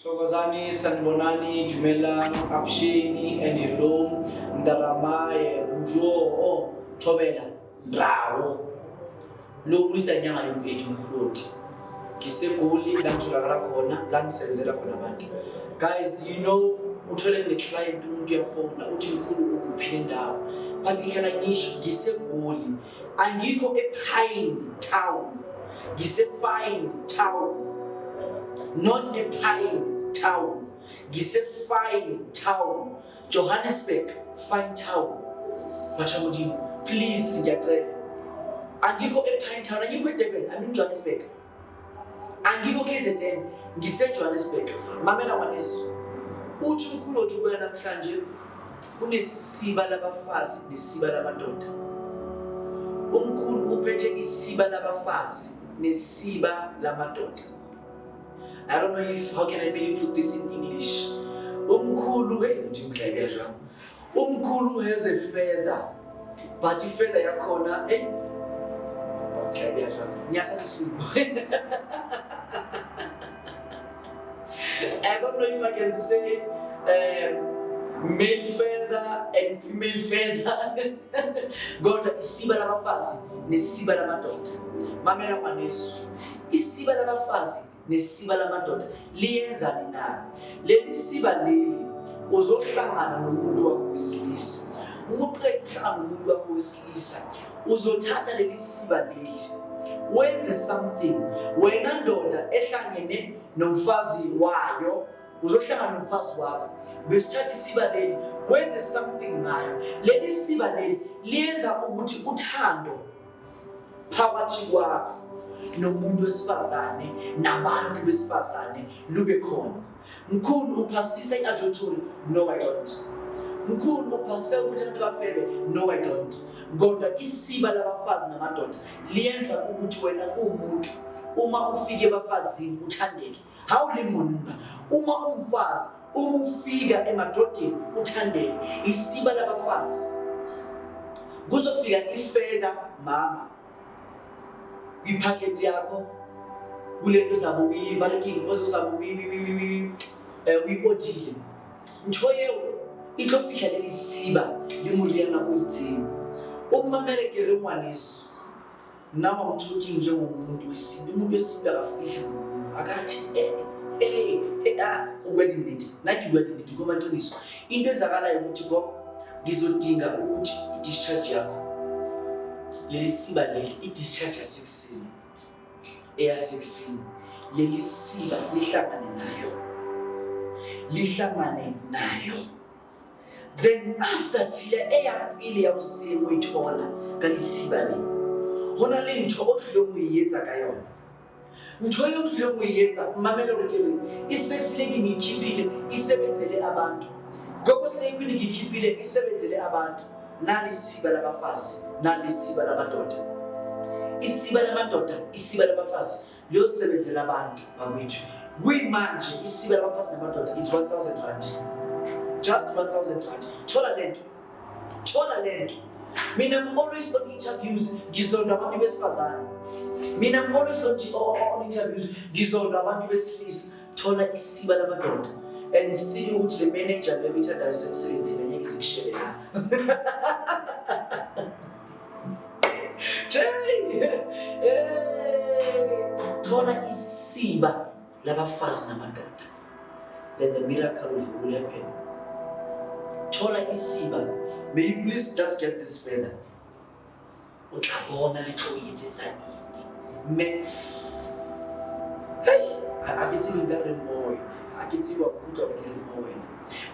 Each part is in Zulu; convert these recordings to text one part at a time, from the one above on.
Thokozani, sanibonani, dumelang, apsheni, and hello, ndaramaye, bujo, thobela, ndawo. Lokulisa inyanga yompheki mkhuloti. Ngisegoli la ngitholakala khona, la ngisebenzela khona abantu. Guys, you know, uthole ne-client umuntu uyafona uthi mkhulu ukuphi indawo. But ngihlala ngisho ngisegoli. Angikho ePine Town. Ngise-Fine Town. Not a Pine Town. Fine Town. Johannesburg, Fine Town. Machamudini, please, ngiyacela. Angikho ePine Town, angikho eDurban, I'm in Johannesburg. Angikho KZN, ngise-Johannesburg. Mamela ngwaneso. Uthi umkhulu othi kuya namhlanje kunesiba labafazi nesiba labadoda. Umkhulu uphethe isiba labafazi nesiba lamadoda. I don't know how can I really put this in English. Umkhulu has a feather, but the feather yakhona I don't know if I can say male feather and female feather. Goda isiba labafazi nesiba lamadoda. Mamela ngwaneso. Isiba labafazi nesiba lamadoda liyenzani na? Leli siba leli uzohlangana nomuntu wakho wesilisa. Umuqeda ukuhlangana nomuntu wakho wesilisa, uzothatha leli siba leli wenze something. Wena ndoda ehlangene nomfazi wayo, uzohlangana nomfazi wakho, besithatha isiba leli wenze something ngayo. Leli siba leli liyenza ukuthi uthando phakathi kwakho nomuntu wesifazane nabantu besifazane lube khona. Mkhulu uphasisa i-adultery? No, I don't. Mkhulu uphasisa ukuthi abantu bafebe? No, I don't. Kodwa isiba labafazi namadoda liyenza ukuthi wena umuntu uma ufike ebafazini uthandeke. Hawulimunga uma umfazi ufika emadodeni uthandeke. Isiba labafazi kuzofika ifeda mama kwipacket yakho kulento zabo uyibalekile osozabo uyibodile nthoyewo itlofihla leli siba limuriana uyitsini umamele kere ngwaneso. Now I'm talking njengomuntu wesintu. Umuntu wesintu akafihla akathi ukwedindithi nathi ukwedindithi komaqiniso. Into ezakalayo ukuthi gogo ngizodinga ukuthi i-discharge yakho leli siba leli i-discharge ya-16 eya-16 leli siba lihlangane nayo. Then after sila eyapile yawusimo uyithola kalisiba le hona le ntho o tlilo mo yetsa ka yona. Ntho yo tlilo mo yetsa mamela re kere i-sex lady ngikhipile isebenzele abantu. Gogo sile kwini ngikhipile isebenzele abantu. Nali siba labafazi nali siba lamadoda. Isiba lamadoda isiba labafazi liyosebenzela abantu bakwethu. Kuyimanje isiba labafazi namadoda it's 1,000 rand. Just 1,000 rand. Thola lento. Mina I'm always on interviews ngizonda abantu besifazane. Mina I'm always on interviews ngizonda abantu besilisa. Thola isiba lamadoda and see ukuthi the manager levitha dasemsebenzini ngeke sikushelela. Thola isiba labafazi namadoda. Then the miracle will happen. Thola isiba. May you please just get this feather. Utlabona letlo yetsetsa eng. Me. Hey, akitsi ngare moyo. Akitsi wa kutla ke moyo.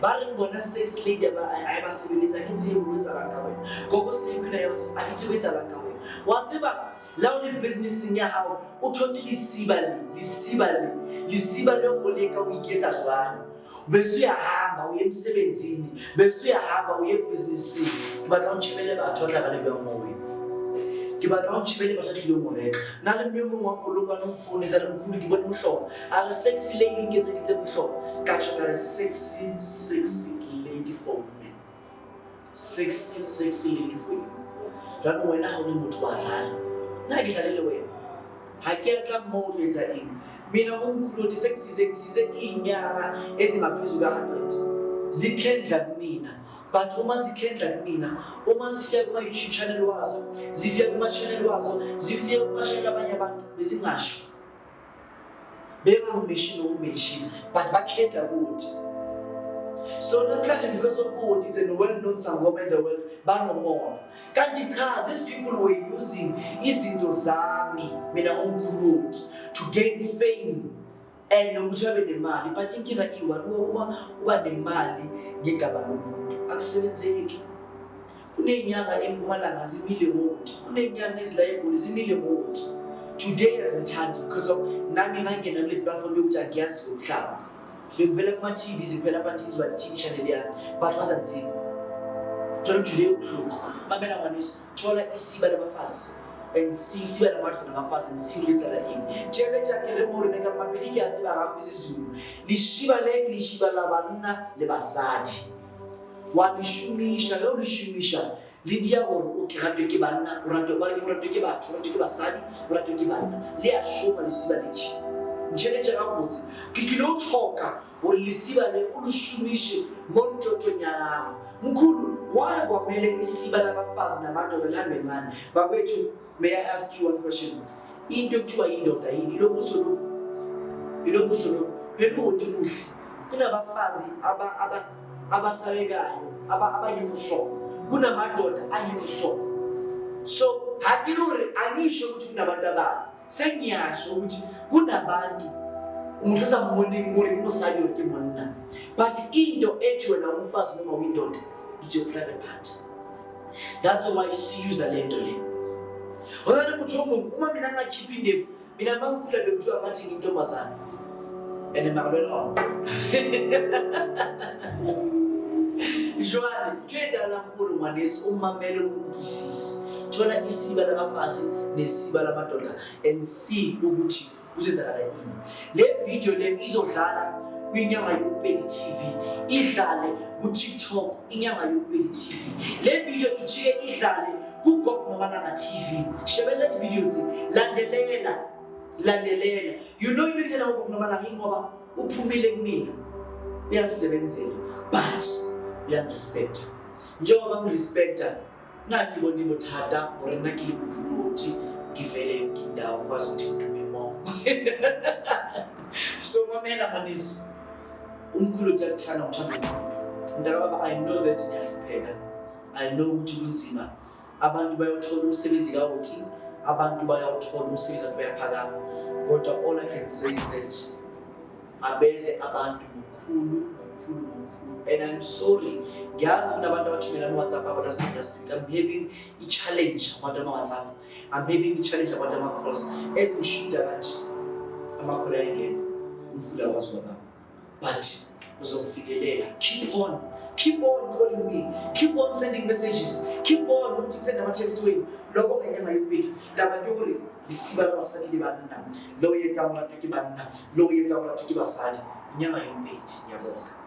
Ba re bona sex lady ba sebeletsa akitsi e botsa la ka wena. Gogo se khona ya sex akitsi e botsa la ka wena. Wa tseba la o le business ya hao o thotse lesiba le o leka o iketsa jwana. Besu ya hamba uye emsebenzini, besu ya hamba uye businessini. Ke batla o tshebele batho ba tla ba le bang mo wena. Ke batla o tshebele ba tla tlile mo reka. Na le mme mongwe wa polokwa no phone tsa le mkhulu ke bone mohlolo. A sexy lady nketse ditse mohlolo. Ka tshwa ka re sexy lady for men. Sexy lady for you. Jwale wena ha o le motho wa dlala. Na ke tlalele wena. ha ke atla mo letsa eng mina umkhulu sekusize inyanga ezingaphezu ka100 zikhendla kumina. But uma zikhendla kumina, uma zifika kuma YouTube channel wazo, zifika kuma channel wazo, zifika kuma channel abanye abantu besingasho bengameshini but bakhendla ukuthi. So namhlanje because of what is a well-known sangoma in the world, banomona. Kanti cha, these people were using izinto zami, mina umkhulu, to gain fame and nokuthi babe nemali. But inkinga uma uba nemali ngegaba lomuntu akusebenzeki. Kunenyanga eMpumalanga zimile ngoti, kunenyanga ezila eGoli zimile ngoti. Today azithandi because of nami ngangena kule platform yokuthi angiyazi umhlaba. Bengivela kuma TV ziphela abantu TV channel yami but wasnzima. Thola today uhloko. Mamela manisi thola isiba labafazi and isiba labantu nabafazi and siletsa la eng. Challenge yakhe le more neka mapeliki aziba ngakho isizulu. Lishiba labanna le basadi. Walishumisha lo lishumisha lidia gore o ke ratwe ke banna o ratwe ba ke batho o ratwe ke basadi o ratwe ke banna le a shoma lesiba lechi ntsheletse ga botse ke kilo tlhoka gore lesiba le o lishumishe mo ntotonyana mkhulu why kwamele isiba labafazi namadoda lambe mani bakwethu. May I ask you one question? Into ekuthiwa indoda yini ilobuso lo beluthi muhle kunabafazi abasabekayo abanyekuso kunamadoda anyekuso. So hakilore anisho ukuthi kunabantu abali sengiyasho ukuthi kunabantu umuntu ozamumonimori kumusadi wakhe monna but into ethi wena umfazi noma uyindoda it's your private part. That's why siyuza lento le. Wena umuntu omunye uma mina ngakhipha indevu mina mangikhula bekuthiwa ngathi ngintombazana and makulelo Joane, ketsa la nkuru ngwanesi umamele ukubusisi. Thola isiba labafazi nesiba lamadoda and see ukuthi uzenzakala yini. Le video le izodlala kwinyanga yoPedi TV, idlale ku TikTok inyanga yoPedi TV. Le video ijike idlale ku Gogo Nomalanga TV. Shebela le video zi landelela. You know into etela Gogo Nomalanga ngoba uphumile kumina. Uyasebenzela but respect. Njengoba ngirespecta ngakibona ibothata or nakilibukhulu ukuthi ngivele yonke indawo kwazi ukuthi ngidume mo. So mamela manisi umkhulu uyathanda umthando omkhulu. Ndakababa I know that niyahlupheka. I know ukuthi kunzima. Abantu bayothola umsebenzi kawothi, abantu bayothola umsebenzi abantu bayaphakama. Kodwa all I can say is that abeze abantu mkhulu. And I'm sorry, ngiyazi kunabantu abathumela ama-WhatsApp abo last week. I'm having a challenge abantu ama-WhatsApp. I'm having a challenge abantu ama-calls. Ezingishuda kanje ama-call ayingena umkhulu akwazi kwababa. But uzofikelela. Keep on calling me. Keep on sending messages. Keep on ukuthi send ama-text wenu. Lokho ngenyanga yoPedi. Taba yore lisiba labasadi le banna. Lo yetsa abantu ke banna. Lo yetsa abantu ke basadi. Inyanga yoPedi ngiyabonga.